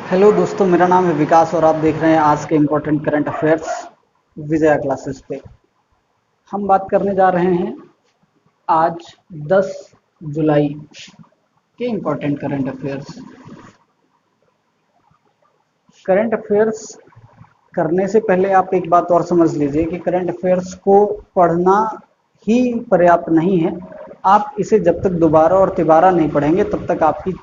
Hello दोस्तों, मेरा नाम है विकास और आप देख रहे हैं आज के important current affairs Vijaya classes पे। हम बात करने जा रहे हैं आज 10 जुलाई के important current affairs. Current affairs करने से पहले आप एक बात और समझ लीजिए कि करंट अफेयर्स को पढ़ना ही पर्याप्त नहीं है। आप इसे जब तक दोबारा और तिबारा नहीं पढ़ेंगे तब तक आपकी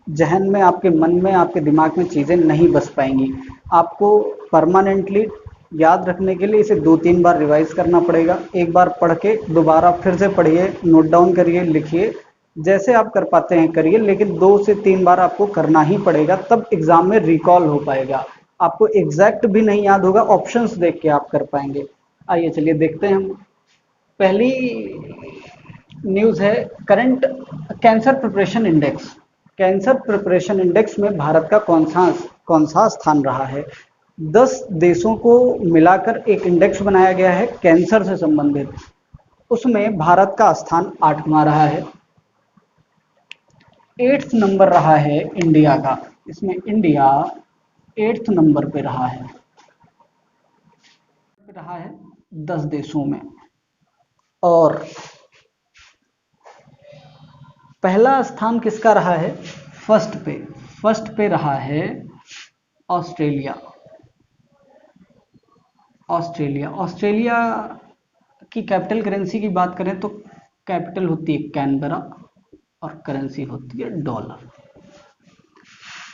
जहन में, आपके मन में, आपके दिमाग में चीज़ें नहीं बस पाएंगी। आपको परमानेंटली याद रखने के लिए इसे 2-3 बार रिवाइज करना पड़ेगा। एक बार पढ़ के दोबारा फिर से पढ़िए, नोट डाउन करिए, लिखिए, जैसे आप कर पाते हैं करिए, लेकिन 2 से 3 बार आपको करना ही पड़ेगा, तब एग्जाम में रिकॉल हो पाएगा। आपको एग्जैक्ट भी नहीं याद होगा, ऑप्शंस देख के आप कर पाएंगे। आइए चलिए देखते हैं हम। पहली न्यूज़ है current cancer preparation index. Cancer preparation index में भारत का कौन सा स्थान रहा है। 10 देशों को मिलाकर एक इंडेक्स बनाया गया है कैंसर से संबंधित। उसमें भारत का स्थान 8वां रहा है। 8th नंबर रहा है इंडिया का। इसमें इंडिया 8th नंबर पे रहा है 10 देशों में। और पहला स्थान किसका रहा है। फर्स्ट पे रहा है ऑस्ट्रेलिया। ऑस्ट्रेलिया की कैपिटल करेंसी की बात करें तो कैपिटल होती है कैनबरा और करेंसी होती है डॉलर।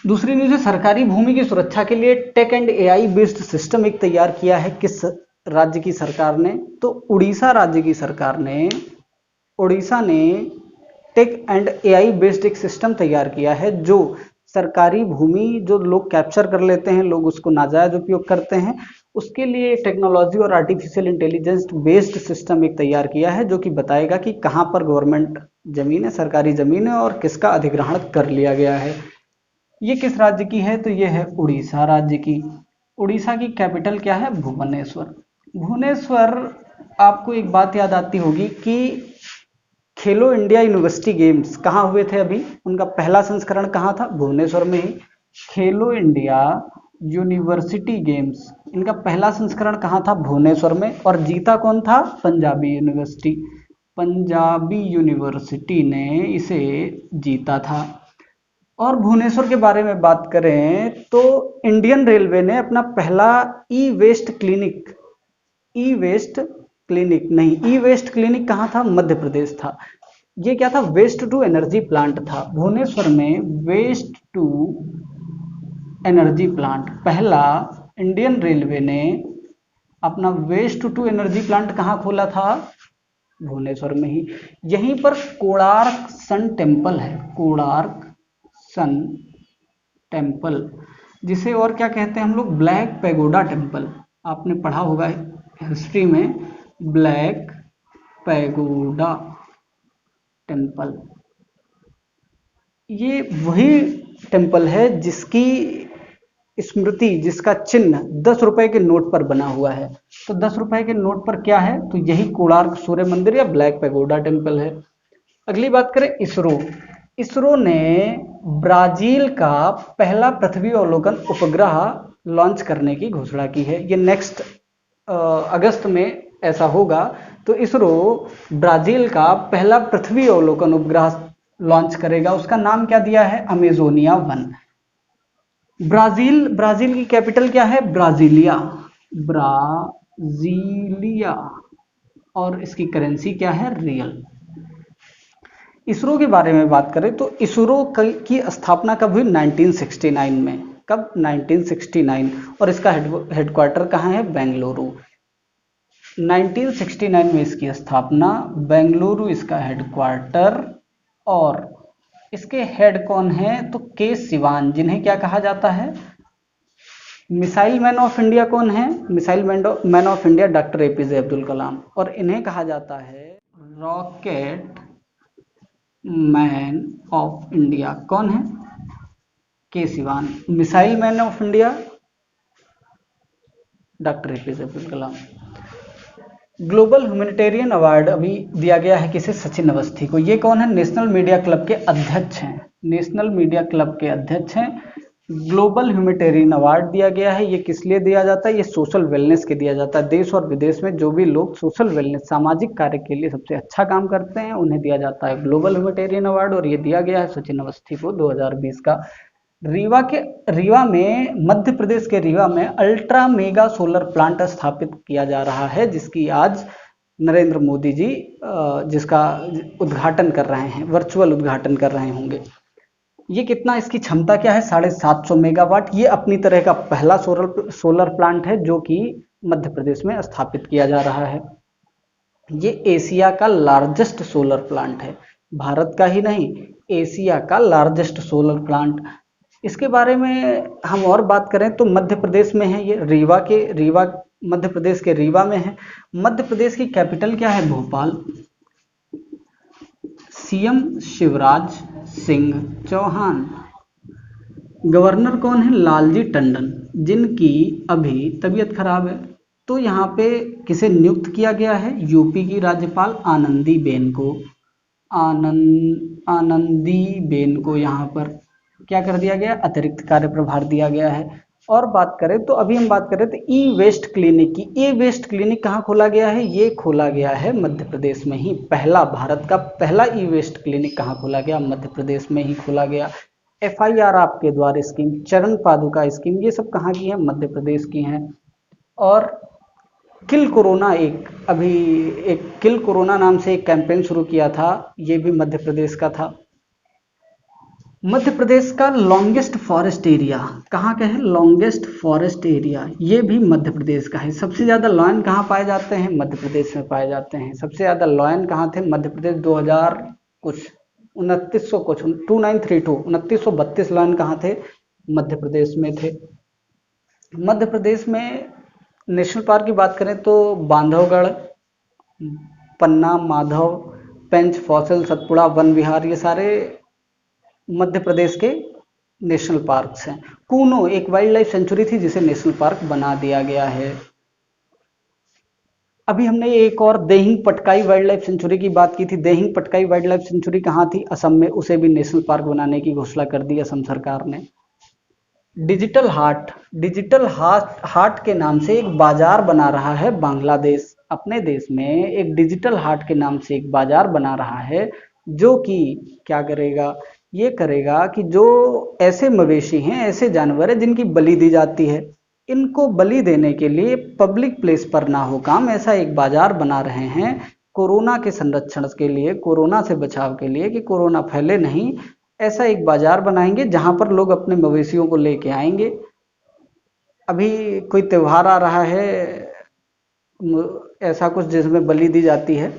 दूसरी न्यूज़ है सरकारी भूमि की सुरक्षा के लिए tech and AI based system एक तैयार किया है। किस राज्य की सरकार ने। तो उड़ीसा राज्य की सरकार ने, उड़ीसा ने टेक एंड एआई बेस्ड एक सिस्टम तैयार किया है जो सरकारी भूमि जो लोग कैप्चर कर लेते हैं, लोग उसको नाजायज उपयोग करते हैं, उसके लिए टेक्नोलॉजी और आर्टिफिशियल इंटेलिजेंस बेस्ड सिस्टम एक तैयार किया है जो कि बताएगा कि कहाँ पर गवर्नमेंट जमीन है, सरकारी जमीन है और किसका अधिग्रहण कर लिया गया है। ये किस राज्य की है। तो ये है उड़ीसा राज्य की। उड़ीसा की कैपिटल क्या है। भुवनेश्वर। भुवनेश्वर। आपको एक बात याद आती होगी कि खेलो इंडिया यूनिवर्सिटी गेम्स कहाँ हुए थे अभी। उनका पहला संस्करण कहाँ था। भुवनेश्वर में ही। खेलो इंडिया यूनिवर्सिटी गेम्स, इनका पहला संस्करण कहाँ था। भुवनेश्वर में। और जीता कौन था। पंजाबी यूनिवर्सिटी। पंजाबी यूनिवर्सिटी ने इसे जीता था। और भुवनेश्वर के बारे में बात करें तो इंडियन रेलवे ने अपना पहला ई वेस्ट क्लिनिक कहाँ था। मध्य प्रदेश था। ये क्या था। वेस्ट टू एनर्जी प्लांट था। भुवनेश्वर में वेस्ट टू एनर्जी प्लांट पहला इंडियन रेलवे ने अपना वेस्ट टू एनर्जी प्लांट कहाँ खोला था। भुवनेश्वर में ही। यहीं पर कोणार्क सन टेम्पल है। कोणार्क सन टेम्पल, जिसे और क्या कहते हैं हम लोग। Black pagoda temple. आपने पढ़ा होगा हिस्ट्री में ब्लैक पैगोडा टेम्पल। ये वही टेम्पल है जिसकी स्मृति, जिसका चिन्ह 10 रुपए के नोट पर बना हुआ है। तो 10 रुपए के नोट पर क्या है। तो यही कोणार्क सूर्य मंदिर या ब्लैक पैगोडा टेम्पल है। अगली बात करें इसरो। इसरो ने ब्राजील का पहला पृथ्वी अवलोकन उपग्रह लॉन्च करने की घोषणा की है। ये नेक्स्ट अगस्त में ऐसा होगा। तो इसरो ब्राजील का पहला पृथ्वी अवलोकन उपग्रह लॉन्च करेगा। उसका नाम क्या दिया है। अमेजोनिया 1। ब्राजील की कैपिटल क्या है। ब्राजीलिया। और इसकी करेंसी क्या है। रियल। इसरो के बारे में बात करें तो इसरो की स्थापना कब हुई। 1969 में। कब। 1969। और इसका हेडक्वार्टर कहाँ है। बेंगलुरु। 1969 में इसकी स्थापना, बेंगलुरु इसका हेडक्वार्टर। और इसके हेड कौन है। तो के सिवान, जिन्हें क्या कहा जाता है। मिसाइल मैन ऑफ इंडिया कौन है। Missile man of India doctor APJ Abdul Kalam. और इन्हें कहा जाता है रॉकेट मैन ऑफ इंडिया। कौन है। के Siwan. Missile man of India doctor APJ Abdul Kalam. Global humanitarian award अभी दिया गया है किसे। सचिन अवस्थी को। ये कौन है। नेशनल मीडिया क्लब के अध्यक्ष हैं। नेशनल मीडिया क्लब के अध्यक्ष हैं। ग्लोबल ह्यूमैनिटेरियन अवार्ड दिया गया है। ये किस लिए दिया जाता है? ये सोशल वेलनेस के दिया जाता है। देश और विदेश में जो भी लोग सोशल वेलनेस सामाजिक कार्य के लिए सबसे अच्छा काम करते हैं उन्हें दिया जाता है ग्लोबल ह्यूमैनिटेरियन अवार्ड। और ये दिया गया है सचिन अवस्थी को 2020 का। रीवा में, मध्य प्रदेश के रीवा में अल्ट्रा मेगा सोलर प्लांट स्थापित किया जा रहा है, जिसकी आज नरेंद्र मोदी जी जिसका उद्घाटन कर रहे हैं, वर्चुअल उद्घाटन कर रहे होंगे। ये कितना, इसकी क्षमता क्या है? 750 मेगावाट। ये अपनी तरह का पहला सोलर प्लांट है जो कि मध्य प्रदेश में स्थापित किया जा रहा है। ये एशिया का लार्जेस्ट सोलर प्लांट है, भारत का ही नहीं, एशिया का लार्जेस्ट सोलर प्लांट। इसके बारे में हम और बात करें तो मध्य प्रदेश में है ये, रीवा मध्य प्रदेश के रीवा में है। मध्य प्रदेश की कैपिटल क्या है? भोपाल। सीएम शिवराज सिंह चौहान। गवर्नर कौन है? लालजी टंडन, जिनकी अभी तबीयत खराब है। तो यहाँ पे किसे नियुक्त किया गया है? यूपी की राज्यपाल आनंदीबेन को। आनंदीबेन को यहाँ पर क्या कर दिया गया? अतिरिक्त कार्यप्रभार दिया गया है। और बात करें तो अभी हम बात करें तो ई वेस्ट क्लिनिक की। ई वेस्ट क्लिनिक कहाँ खोला गया है? ये खोला गया है मध्य प्रदेश में ही। पहला, भारत का पहला ई वेस्ट क्लिनिक कहाँ खोला गया? मध्य प्रदेश में ही खोला गया। FIR आपके द्वार स्कीम, चरण पादुका स्कीम, ये सब कहाँ की है? मध्य प्रदेश की हैं। और किल कोरोना, एक किल कोरोना नाम से एक कैंपेन शुरू किया था, ये भी मध्य प्रदेश का था। मध्य प्रदेश का लॉन्गेस्ट फॉरेस्ट एरिया कहाँ का है? लॉन्गेस्ट फॉरेस्ट एरिया ये भी मध्य प्रदेश का है। सबसे ज़्यादा लॉयन कहाँ पाए जाते हैं? मध्य प्रदेश में पाए जाते हैं। सबसे ज़्यादा लॉयन कहाँ थे? मध्य प्रदेश 2000 कुछ 2900 कुछ 2932 2932 लॉयन कहाँ थे? मध्य प्रदेश में थे। मध्य प्रदेश में नेशनल पार्क की बात करें तो बांधवगढ़, पन्ना, माधव, पेंच, फॉसिल, सतपुड़ा, वन विहार, ये सारे मध्य प्रदेश के नेशनल पार्क्स हैं। कूनो एक वाइल्ड लाइफ सेंचुरी थी जिसे नेशनल पार्क बना दिया गया है। अभी हमने एक और Dehing Patkai wild life sanctuary की बात की थी। Dehing Patkai wild life sanctuary कहाँ थी? असम में। उसे भी नेशनल पार्क बनाने की घोषणा कर दी असम सरकार ने। डिजिटल हाट के नाम से एक बाजार बना रहा है बांग्लादेश। अपने देश में एक डिजिटल हाट के नाम से एक बाजार बना रहा है, जो कि क्या करेगा? ये करेगा कि जो ऐसे मवेशी हैं, ऐसे जानवर हैं जिनकी बलि दी जाती है, इनको बलि देने के लिए पब्लिक प्लेस पर ना हो काम, ऐसा एक बाजार बना रहे हैं कोरोना के संरक्षण के लिए, कोरोना से बचाव के लिए, कि कोरोना फैले नहीं। ऐसा एक बाजार बनाएंगे जहां पर लोग अपने मवेशियों को लेके आएंगे। अभी कोई त्योहार आ रहा है ऐसा कुछ जिसमें बलि दी जाती है,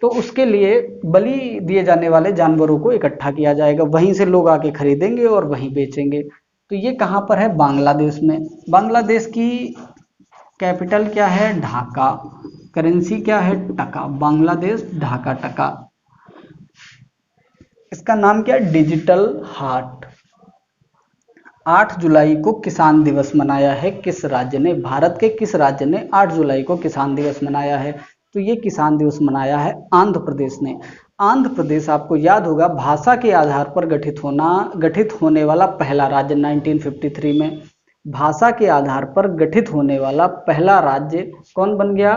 तो उसके लिए बलि दिए जाने वाले जानवरों को इकट्ठा किया जाएगा, वहीं से लोग आके खरीदेंगे और वहीं बेचेंगे। तो ये कहाँ पर है? बांग्लादेश में। बांग्लादेश की कैपिटल क्या है? ढाका। करेंसी क्या है? टका। बांग्लादेश, ढाका, टका। इसका नाम क्या है? डिजिटल हाट। 8 जुलाई को किसान दिवस मनाया है किस राज्य ने? भारत के किस राज्य ने 8 जुलाई को किसान दिवस मनाया है? तो ये किसान दिवस मनाया है आंध्र प्रदेश ने। आंध्र प्रदेश आपको याद होगा भाषा के आधार पर गठित होने वाला पहला राज्य 1953 में। भाषा के आधार पर गठित होने वाला पहला राज्य कौन बन गया?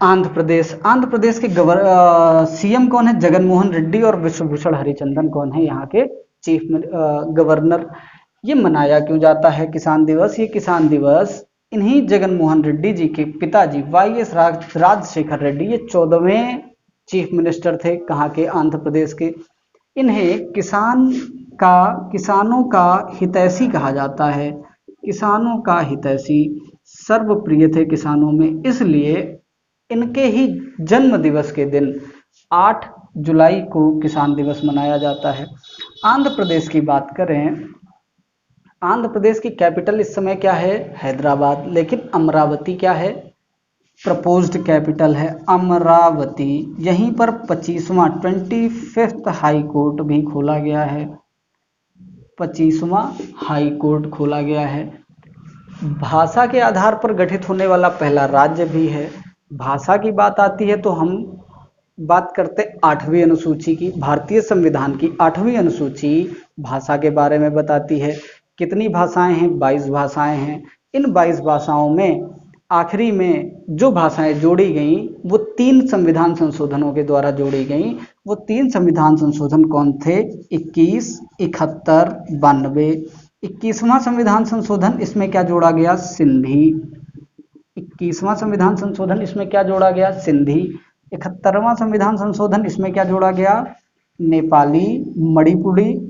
आंध्र प्रदेश। आंध्र प्रदेश के सीएम कौन है? जगन मोहन रेड्डी। और विश्वभूषण हरिचंदन कौन है यहाँ के चीफ गवर्नर? ये मनाया क्यों जाता है किसान दिवस? ये किसान दिवस इन्हीं जगन मोहन रेड्डी जी के पिताजी YS राजशेखर रेड्डी, ये 14वें चीफ मिनिस्टर थे कहाँ के? आंध्र प्रदेश के। इन्हें किसानों का हितैषी कहा जाता है। किसानों का हितैषी, सर्वप्रिय थे किसानों में, इसलिए इनके ही जन्म दिवस के दिन 8 जुलाई को किसान दिवस मनाया जाता है। आंध्र प्रदेश की बात करें, आंध्र प्रदेश की कैपिटल इस समय क्या है? हैदराबाद। लेकिन अमरावती क्या है? प्रपोज्ड कैपिटल है अमरावती। यहीं पर 25वां हाई कोर्ट भी खोला गया है। 25वां हाई कोर्ट खोला गया है। भाषा के आधार पर गठित होने वाला पहला राज्य भी है। भाषा की बात आती है तो हम बात करते 8वीं अनुसूची की। भारतीय संविधान की 8वीं अनुसूची भाषा के बारे में बताती है। कितनी भाषाएं हैं? 22 भाषाएं हैं। इन 22 भाषाओं में आखिरी में जो भाषाएं जोड़ी गई वो 3 संविधान संशोधनों के द्वारा जोड़ी गई। वो 3 संविधान संशोधन कौन थे? 21, 71, 92। 21वां संविधान संशोधन, इसमें क्या जोड़ा गया? सिंधी। 21वां संविधान संशोधन, इसमें क्या जोड़ा गया? सिंधी। 71वां संविधान संशोधन, इसमें क्या जोड़ा गया? नेपाली,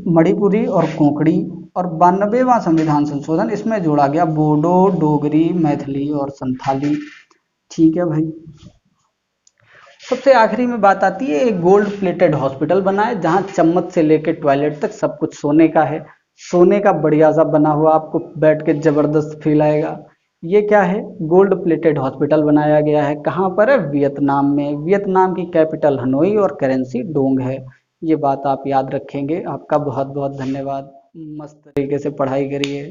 मणिपुरी और कोंकणी। और 92वां संविधान संशोधन, इसमें जोड़ा गया बोडो, डोगरी, मैथिली और संथाली। ठीक है भाई। सबसे आखिरी में बात आती है, एक गोल्ड प्लेटेड हॉस्पिटल बना है जहां चम्मच से लेकर टॉयलेट तक सब कुछ सोने का है। सोने का बढ़िया सा बना हुआ, आपको बैठ के जबरदस्त फील आएगा। ये क्या है? गोल्ड प्लेटेड हॉस्पिटल बनाया गया है। कहाँ पर है? वियतनाम में। वियतनाम की कैपिटल हनोई और करेंसी डोंग है। ये बात आप याद रखेंगे। आपका बहुत बहुत धन्यवाद। मस्त तरीके से पढ़ाई करिए।